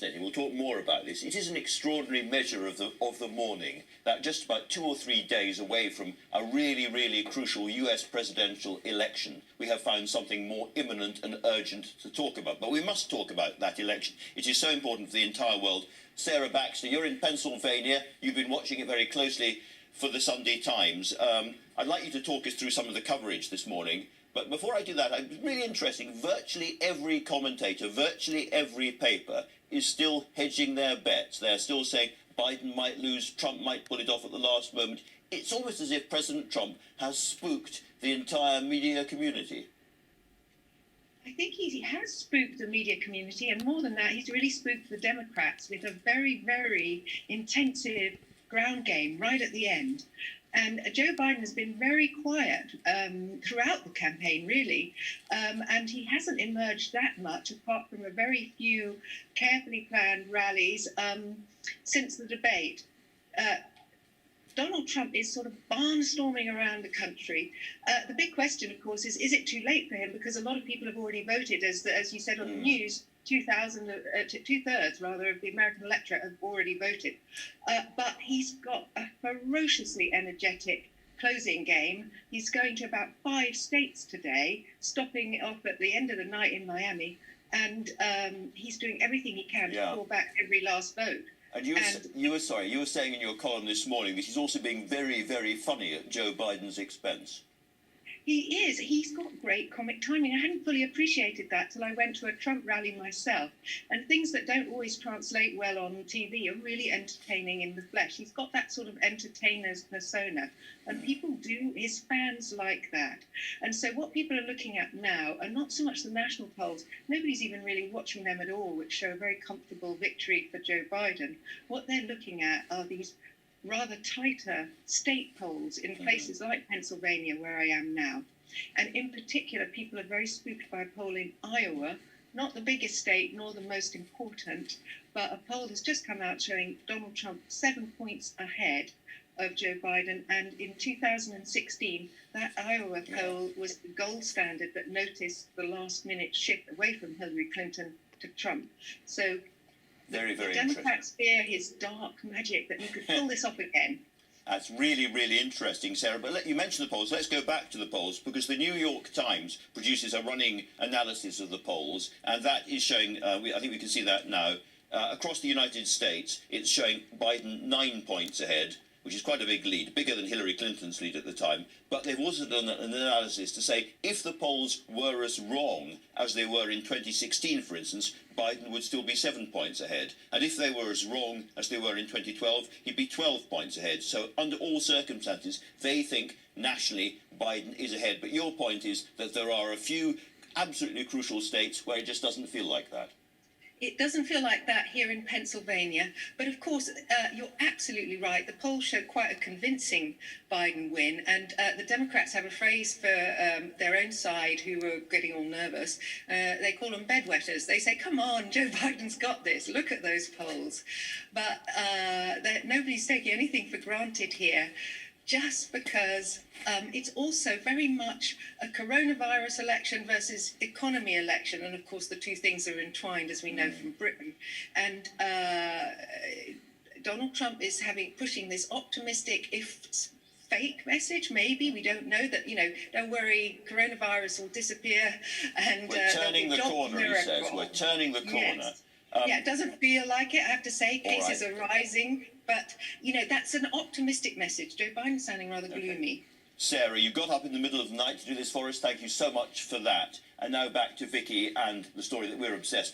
We'll talk more about this. It is an extraordinary measure of the morning that just about 2 or 3 days away from a really crucial US presidential election, we have found something more imminent and urgent to talk about. But we must talk about that election. It is so important for the entire world. Sarah Baxter, you're in Pennsylvania. You've been watching it very closely for the Sunday Times. I'd like you to talk us through some of the coverage this morning. But before I do that, it's really interesting. Virtually every commentator, virtually every paper is still hedging their bets. They're still saying Biden might lose, Trump might pull it off at the last moment. It's almost as if President Trump has spooked the entire media community. I think he has spooked the media community, and more than that, he's really spooked the Democrats with a very intensive ground game right at the end. And Joe Biden has been very quiet throughout the campaign, really, and he hasn't emerged that much, apart from a very few carefully planned rallies since the debate. Donald Trump is sort of barnstorming around the country. The big question, of course, is it too late for him? Because a lot of people have already voted, as you said on the news. 2/3 rather of the American electorate have already voted, but he's got a ferociously energetic closing game. He's going to about 5 states today, stopping off at the end of the night in Miami, and he's doing everything he can to pull back every last vote. And you were saying in your column this morning that he's also being very funny at Joe Biden's expense. He is. He's got great comic timing. I hadn't fully appreciated that till I went to a Trump rally myself. And things that don't always translate well on TV are really entertaining in the flesh. He's got that sort of entertainer's persona. And his fans like that. And so what people are looking at now are not so much the national polls. Nobody's even really watching them at all, which show a very comfortable victory for Joe Biden. What they're looking at are these rather tighter state polls in places like Pennsylvania, where I am now. And in particular, people are very spooked by a poll in Iowa, not the biggest state nor the most important, but a poll has just come out showing Donald Trump 7 points ahead of Joe Biden. And in 2016, that Iowa poll was the gold standard that noticed the last-minute shift away from Hillary Clinton to Trump. So very the Democrats fear his dark magic, that he could pull this off again. That's really interesting, Sarah. But you mentioned the polls. Let's go back to the polls, because the New York Times produces a running analysis of the polls, and that is showing, I think we can see that now, across the United States, it's showing Biden 9 points ahead, which is quite a big lead, bigger than Hillary Clinton's lead at the time. But they've also done an analysis to say if the polls were as wrong as they were in 2016, for instance, Biden would still be 7 points ahead. And if they were as wrong as they were in 2012, he'd be 12 points ahead. So under all circumstances, they think nationally Biden is ahead. But your point is that there are a few absolutely crucial states where it just doesn't feel like that. It doesn't feel like that here in Pennsylvania. But of course, you're absolutely right. The polls show quite a convincing Biden win. And the Democrats have a phrase for their own side, who are getting all nervous. They call them bedwetters. They say, come on, Joe Biden's got this. Look at those polls. But nobody's taking anything for granted here, just because it's also very much a coronavirus election versus economy election. And of course, the two things are entwined, as we know from Britain. And Donald Trump is pushing this optimistic, if fake message, maybe, we don't know, that, don't worry, coronavirus will disappear. And we're turning the corner, he says. We're turning the corner. Yes. Yeah, it doesn't feel like it, I have to say. Cases are rising. But, that's an optimistic message. Joe Biden's sounding rather gloomy. Sarah, you got up in the middle of the night to do this for us. Thank you so much for that. And now back to Vicky and the story that we're obsessed by.